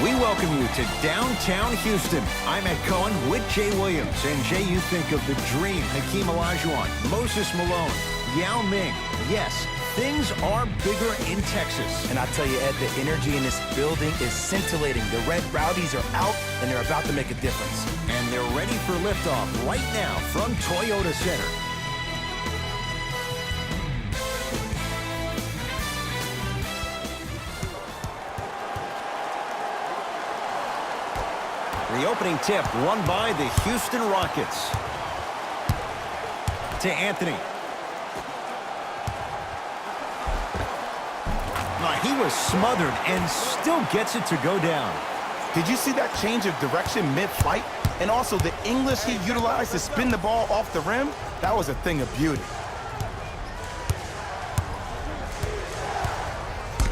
We welcome you to downtown Houston. I'm Ed Cohen with Jay Williams. And Jay, you think of the dream. Hakeem Olajuwon, Moses Malone, Yao Ming. Yes, things are bigger in Texas. And I tell you, Ed, the energy in this building is scintillating. The Red Rowdies are out, and they're about to make a difference. And they're ready for liftoff right now from Toyota Center. The opening tip won by the Houston Rockets. To Anthony. He was smothered and still gets it to go down. Did you see that change of direction mid-flight? And also the English he utilized to spin the ball off the rim? That was a thing of beauty.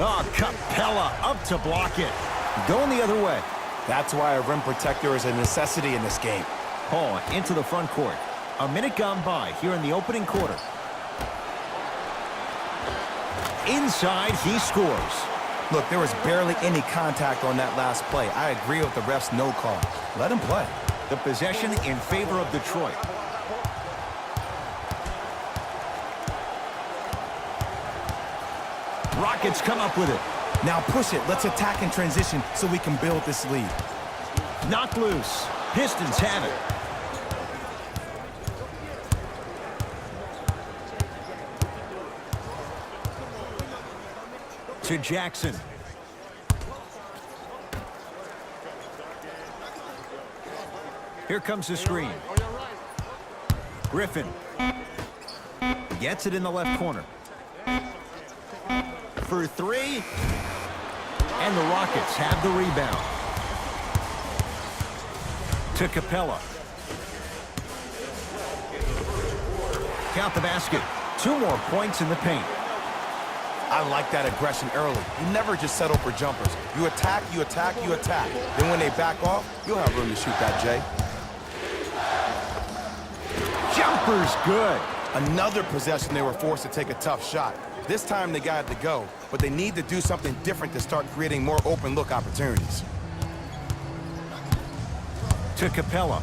Oh, Capella up to block it. Going the other way. That's why a rim protector is a necessity in this game. Hall into the front court. A minute gone by here in the opening quarter. Inside, he scores. Look, there was barely any contact on that last play. I agree with the ref's no call. Let him play. The possession in favor of Detroit. Rockets come up with it. Now push it. Let's attack in transition so we can build this lead. Knocked loose. Pistons have it. To Jackson. Here comes the screen. Griffin. Gets it in the left corner. For three. And the Rockets have the rebound. To Capella. Count the basket. 2 more points in the paint. I like that aggression early. You never just settle for jumpers. You attack, you attack, you attack. Then when they back off, you'll have room to shoot that, Jay. Jumper's good. Another possession they were forced to take a tough shot. This time they got it to go, but they need to do something different to start creating more open look opportunities. To Capella.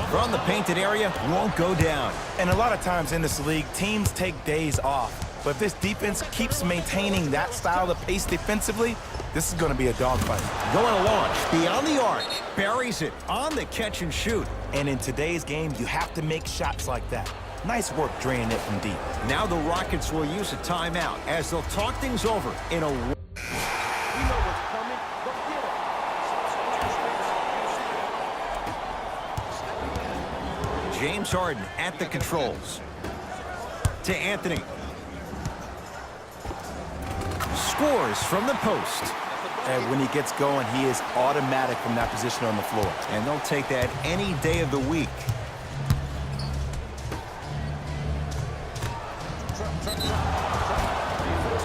From the painted area, won't go down. And a lot of times in this league, teams take days off. But if this defense keeps maintaining that style of pace defensively, this is going to be a dogfight. Going to launch beyond the arc. Buries it on the catch and shoot. And in today's game, you have to make shots like that. Nice work draining it from deep. Now the Rockets will use a timeout as they'll talk things over in a... James Harden at the controls. To Anthony. Scores from the post. And when he gets going, he is automatic from that position on the floor. And they'll take that any day of the week.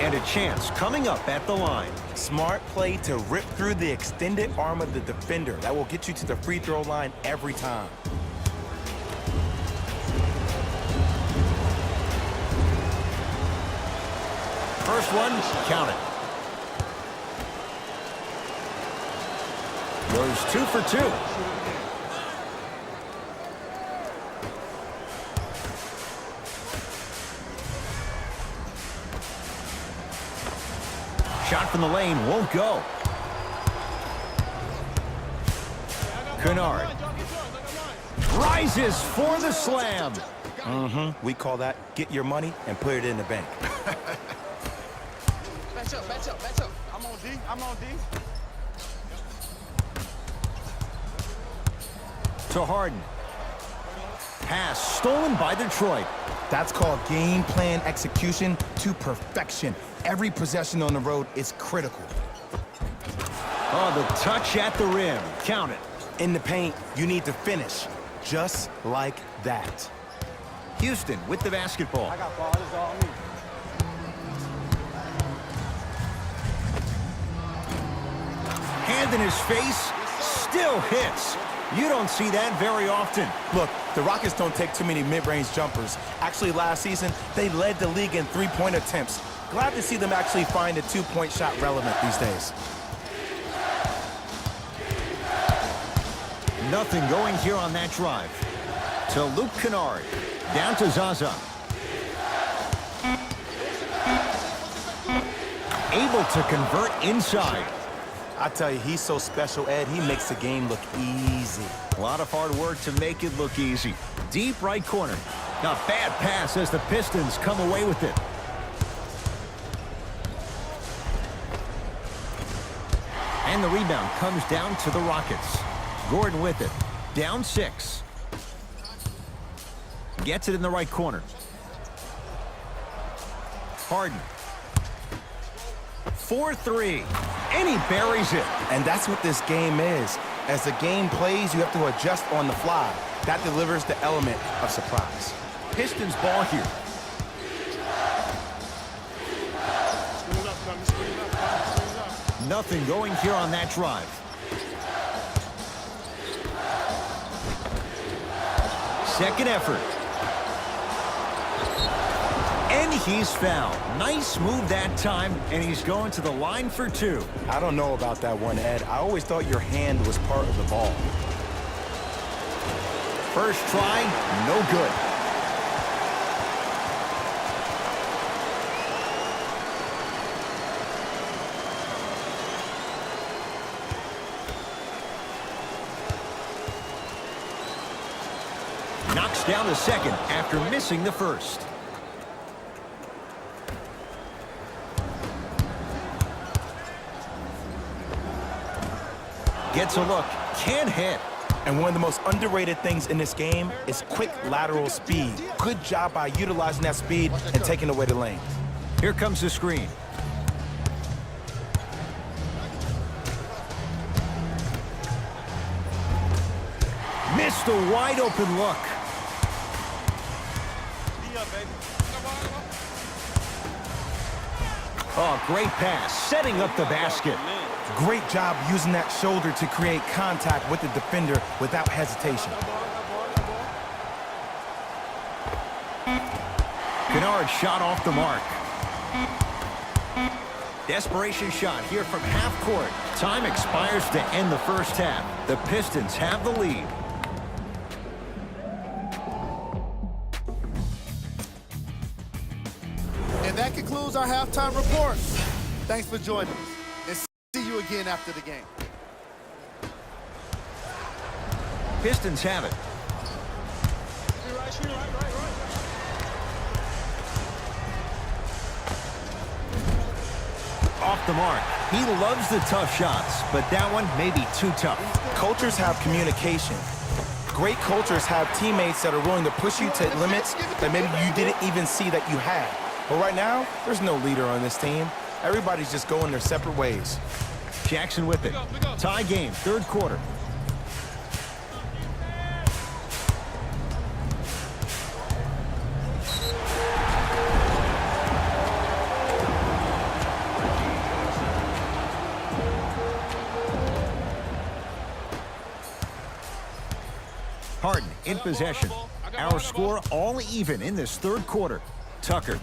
And a chance coming up at the line. Smart play to rip through the extended arm of the defender. That will get you to the free throw line every time. First one, count it. Goes 2 for 2. Shot from the lane won't go. Kennard rises for the slam. We call that get your money and put it in the bank. Match up. I'm on D. To Harden. Pass stolen by Detroit. That's called game plan execution to perfection. Every possession on the road is critical. Oh, the touch at the rim. Count it. In the paint, you need to finish. Just like that. Houston with the basketball. I got ball. This is all me. Hand in his face. Still hits. You don't see that very often. Look, the Rockets don't take too many mid-range jumpers. Actually, last season, they led the league in three-point attempts. Glad to see them actually find a two-point shot relevant these days. Nothing going here on that drive. To Luke Kennard. Down to Zaza. Able to convert inside. I tell you, he's so special, Ed. He makes the game look easy. A lot of hard work to make it look easy. Deep right corner. A bad pass as the Pistons come away with it. And the rebound comes down to the Rockets. Gordon with it. Down 6. Gets it in the right corner. Harden. 4-3. And he buries it. And that's what this game is. As the game plays, you have to adjust on the fly. That delivers the element of surprise. Pistons ball here. Nothing going here on that drive. Second effort. And he's fouled. Nice move that time, and he's going to the line for 2. I don't know about that one, Ed. I always thought your hand was part of the ball. First try, no good. Knocks down the second after missing the first. Gets a look, can't hit. And one of the most underrated things in this game is quick lateral speed. Good job by utilizing that speed and taking away the lane. Here comes the screen. Missed a wide open look. Oh, great pass, setting up the basket. Great job using that shoulder to create contact with the defender without hesitation. Kennard shot off the mark. Desperation shot here from half court. Time expires to end the first half. The Pistons have the lead. And that concludes our halftime report. Thanks for joining us. And see you again after the game. Pistons have it. Off the mark. He loves the tough shots, but that one may be too tough. Cultures have communication. Great cultures have teammates that are willing to push you to limits that maybe you didn't even see that you had. But right now, there's no leader on this team. Everybody's just going their separate ways. Jackson with it. Tie game, third quarter. Harden in possession. Our score all even in this third quarter. Tucker.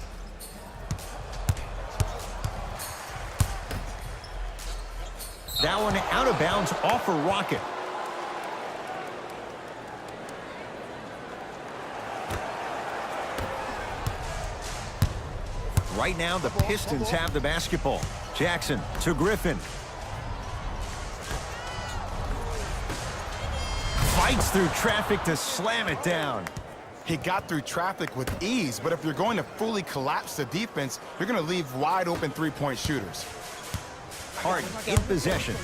That one out of bounds off a rocket. Right now, the Pistons have the basketball. Jackson to Griffin. Fights through traffic to slam it down. He got through traffic with ease, but if you're going to fully collapse the defense, you're going to leave wide open three-point shooters. Harden in possession.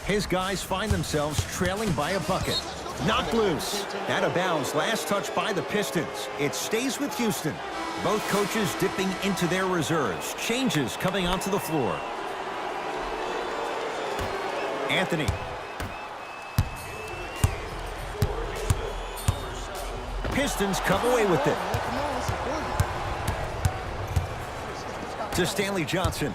His guys find themselves trailing by a bucket. Knocked loose. Out of bounds. Last touch by the Pistons. It stays with Houston. Both coaches dipping into their reserves. Changes coming onto the floor. Anthony. Pistons come away with it. To Stanley Johnson.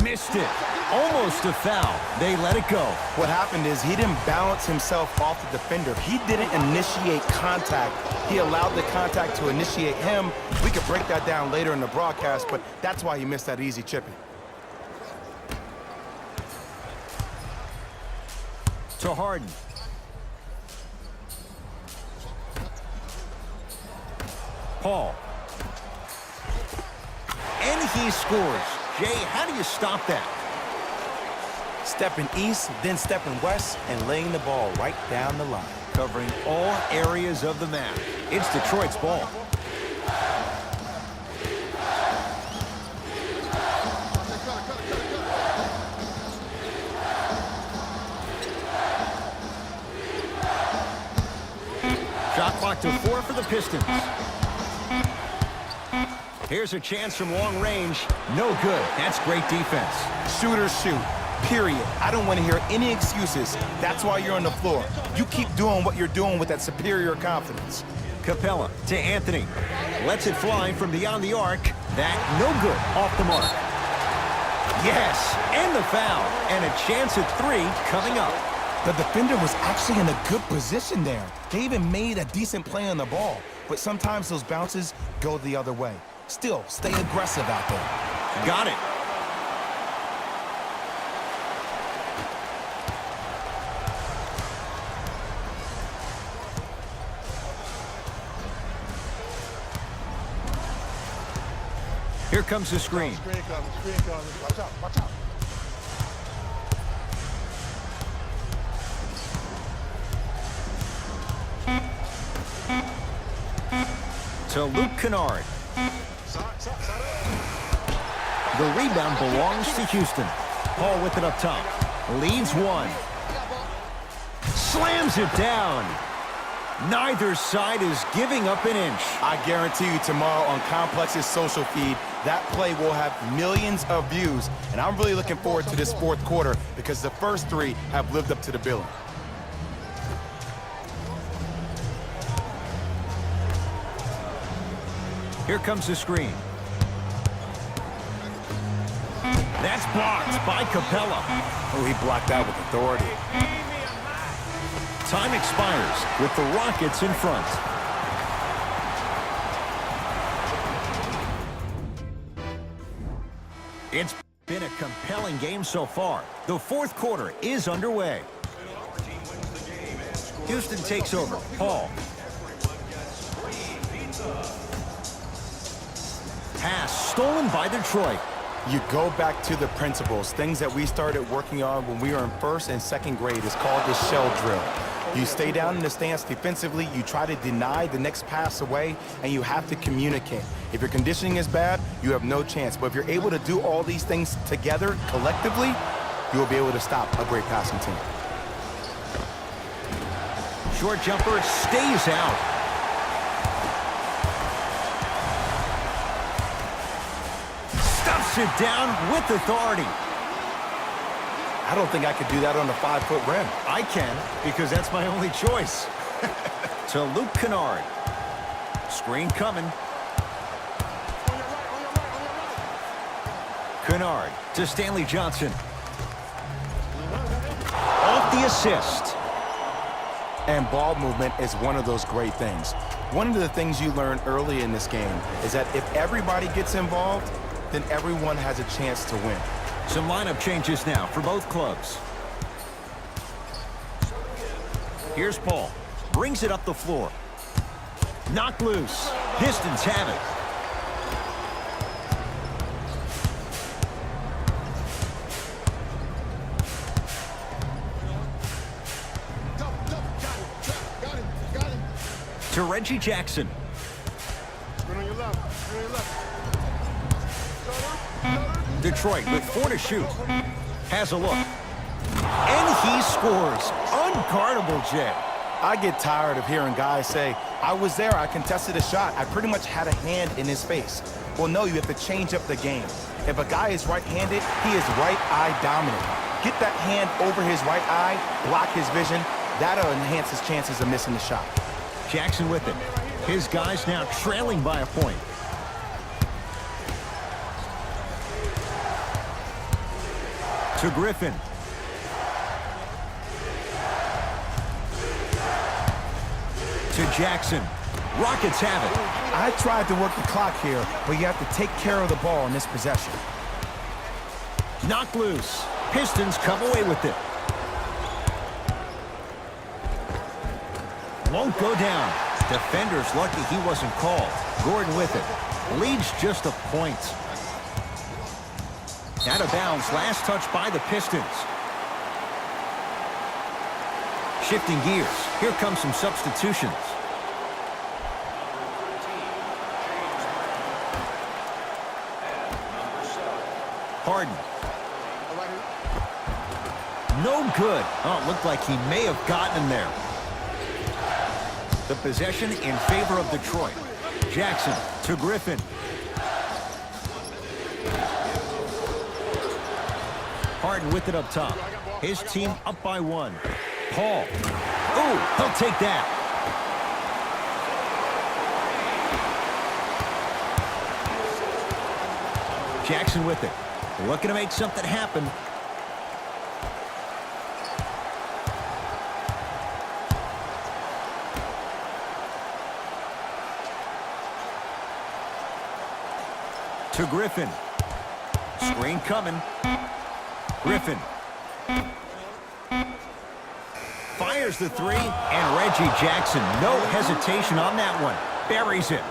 Missed it. Almost a foul. They let it go. What happened is he didn't balance himself off the defender. He didn't initiate contact. He allowed the contact to initiate him. We could break that down later in the broadcast, but that's why he missed that easy chipping. To Harden. Paul. And he scores. Jay, how do you stop that? Stepping east, then stepping west, and laying the ball right down the line. Covering all areas of the map. It's Detroit's ball. Shot clock to 4 for the Pistons. Here's a chance from long range. No good. That's great defense. Shooters shoot. Period. I don't want to hear any excuses. That's why you're on the floor. You keep doing what you're doing with that superior confidence. Capella to Anthony. Lets it fly from beyond the arc. That no good. Off the mark. Yes, and the foul. And a chance at 3 coming up. The defender was actually in a good position there. They even made a decent play on the ball. But sometimes those bounces go the other way. Still, stay aggressive out there. Got it. Here comes the screen. Screen coming, screen coming. Watch out, watch out. To Luke Kennard. The rebound belongs to Houston. Paul with it up top. Leads 1. Slams it down. Neither side is giving up an inch. I guarantee you tomorrow on Complex's social feed, that play will have millions of views. And I'm really looking forward to this fourth quarter because the first 3 have lived up to the billing. Here comes the screen. That's blocked by Capella. Oh, he blocked that with authority. Time expires with the Rockets in front. It's been a compelling game so far. The fourth quarter is underway. Houston takes over. Paul. Pass stolen by Detroit. You go back to the principles, things that we started working on when we were in first and second grade. It's called the shell drill. You stay down in the stance defensively, you try to deny the next pass away, and you have to communicate. If your conditioning is bad, you have no chance. But if you're able to do all these things together, collectively, you will be able to stop a great passing team. Short jumper stays out. Stuffs it down with authority. I don't think I could do that on a 5-foot rim. I can, because that's my only choice. To Luke Kennard. Screen coming. Kennard to Stanley Johnson. Off the assist. And ball movement is one of those great things. One of the things you learn early in this game is that if everybody gets involved, then everyone has a chance to win. Some lineup changes now for both clubs. Here's Paul. Brings it up the floor. Knocked loose. Pistons have it. To Reggie Jackson. Screen on your left, screen on your left. Detroit with 4 to shoot. Has a look. And he scores. Unguardable, Jay. I get tired of hearing guys say, I was there, I contested a shot. I pretty much had a hand in his face. Well, no, you have to change up the game. If a guy is right-handed, he is right eye dominant. Get that hand over his right eye, block his vision. That'll enhance his chances of missing the shot. Jackson with it. His guys now trailing by a point. To To Griffin. To Jackson. Rockets have it. I tried to work the clock here, but you have to take care of the ball in this possession. Knocked loose. Pistons come away with it. Won't go down. Defender's lucky he wasn't called. Gordon with it. Leads just a point. Out of bounds. Last touch by the Pistons. Shifting gears. Here come some substitutions. Harden. No good. Oh, it looked like he may have gotten him there. The possession in favor of Detroit. Jackson to Griffin. Harden with it up top. His team up by 1. Paul. Ooh, he'll take that. Jackson with it. Looking to make something happen. To Griffin. Screen coming. Griffin. Fires the 3, and Reggie Jackson, no hesitation on that one. Buries it.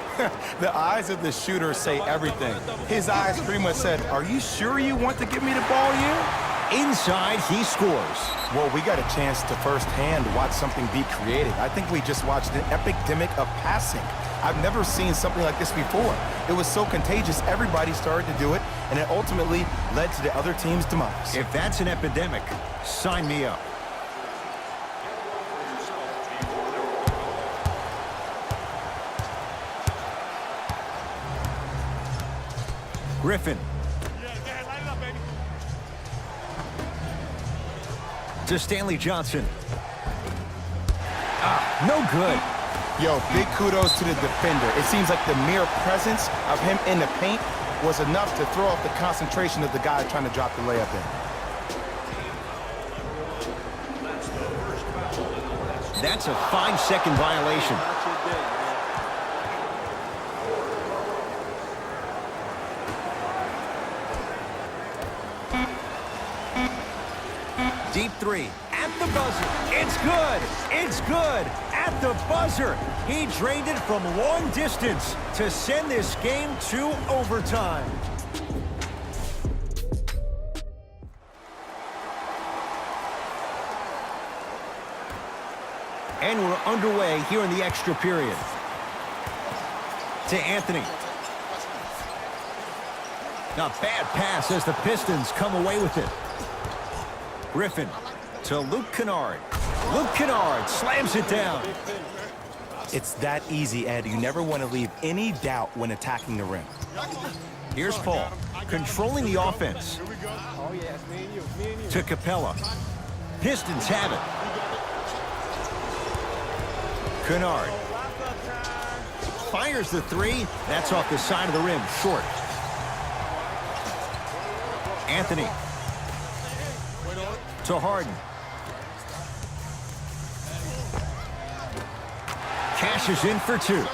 The eyes of the shooter say everything. His eyes pretty much said, "Are you sure you want to give me the ball here?" Inside, he scores. Well, we got a chance to firsthand watch something be created. I think we just watched an epidemic of passing. I've never seen something like this before. It was so contagious, everybody started to do it, and it ultimately led to the other team's demise. If that's an epidemic, sign me up. Griffin. To Stanley Johnson. No good. Yo, big kudos to the defender. It seems like the mere presence of him in the paint was enough to throw off the concentration of the guy trying to drop the layup in. That's a 5-second violation. Deep 3 at the buzzer. It's good. It's good at the buzzer. He drained it from long distance to send this game to overtime. And we're underway here in the extra period. To Anthony. Now, bad pass as the Pistons come away with it. Griffin to Luke Kennard. Luke Kennard slams it down. It's that easy, Ed. You never want to leave any doubt when attacking the rim. Here's Paul, controlling the offense. To Capella. Pistons have it. Kennard. Fires the 3. That's off the side of the rim, short. Anthony. To Harden. Cashes in for 2.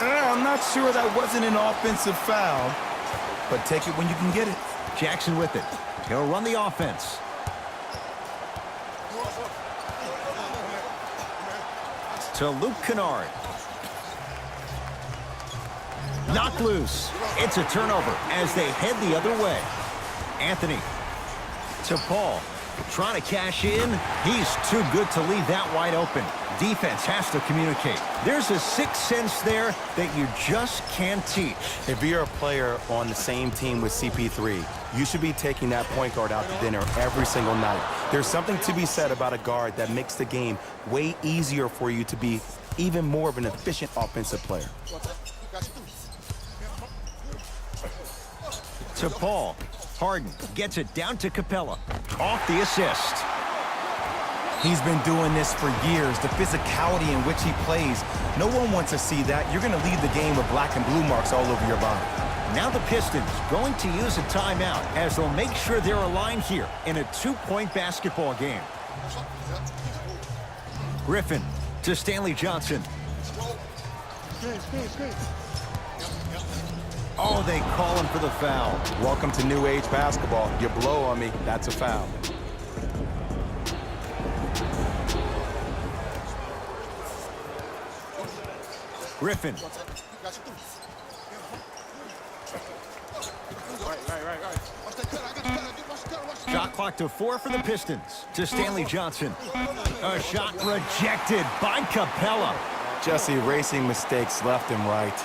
I'm not sure that wasn't an offensive foul, but take it when you can get it. Jackson with it. He'll run the offense. To Luke Kennard. Knocked loose. It's a turnover as they head the other way. Anthony. To Paul. Trying to cash in. He's too good to leave that wide open. Defense has to communicate. There's a sixth sense there that you just can't teach. If you're a player on the same team with CP3, you should be taking that point guard out to dinner every single night. There's something to be said about a guard that makes the game way easier for you to be even more of an efficient offensive player. To Paul. Harden gets it down to Capella. Off the assist. He's been doing this for years. The physicality in which he plays, no one wants to see that. You're going to leave the game with black and blue marks all over your body. Now the Pistons going to use a timeout as they'll make sure they're aligned here in a 2-point basketball game. Griffin to Stanley Johnson. Oh, they call him for the foul. Welcome to new age basketball. You blow on me, that's a foul. Griffin. Shot clock to 4 for the Pistons. To Stanley Johnson. A shot rejected by Capella. Just erasing mistakes left and right.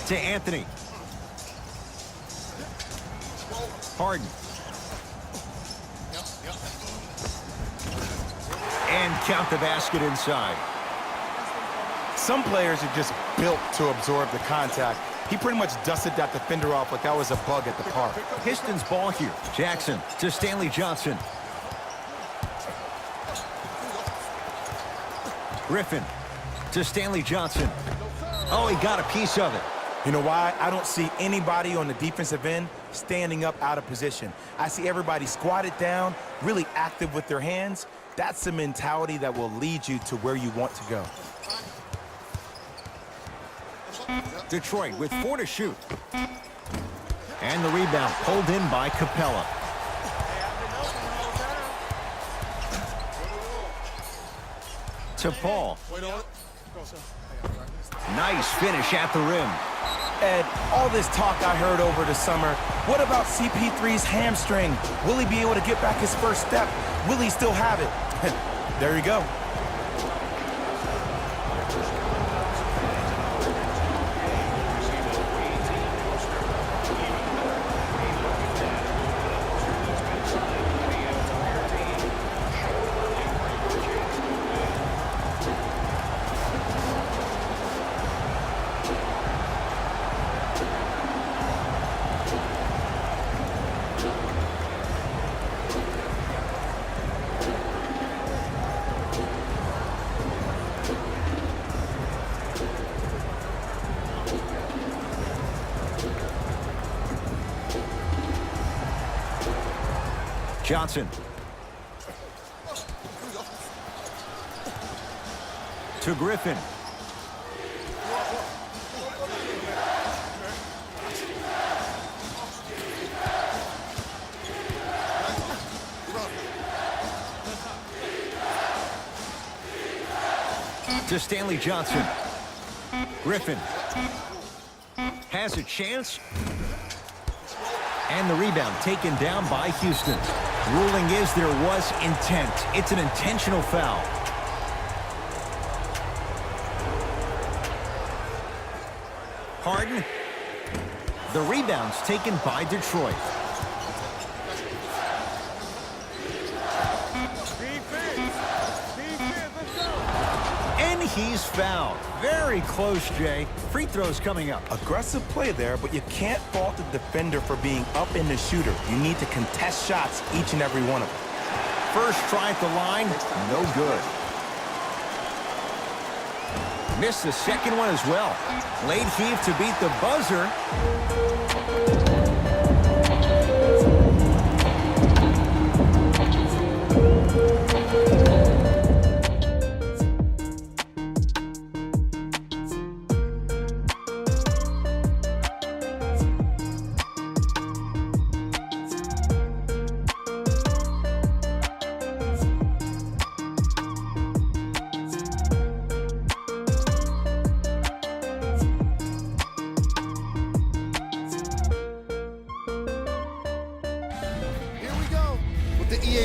To Anthony. Harden. And count the basket inside. Some players are just built to absorb the contact. He pretty much dusted that defender off like that was a bug at the park. Pistons ball here. Jackson to Stanley Johnson. Griffin to Stanley Johnson. Oh, he got a piece of it. You know why? I don't see anybody on the defensive end standing up out of position. I see everybody squatted down, really active with their hands. That's the mentality that will lead you to where you want to go. Detroit with 4 to shoot. And the rebound pulled in by Capella. To Paul. Nice finish at the rim. Ed, all this talk I heard over the summer, what about CP3's hamstring? Will he be able to get back his first step? Will he still have it? There you go. Johnson. To Griffin. To Stanley Johnson. Griffin has a chance. And the rebound taken down by Houston. Ruling is there was intent. It's an intentional foul. Harden. The rebound's taken by Detroit. And he's fouled. Very close, Jay. Free throws coming up. Aggressive play there, but you can't fault the defender for being up in the shooter. You need to contest shots, each and every one of them. First try at the line, no good. Missed the second one as well. Late heave to beat the buzzer. The EA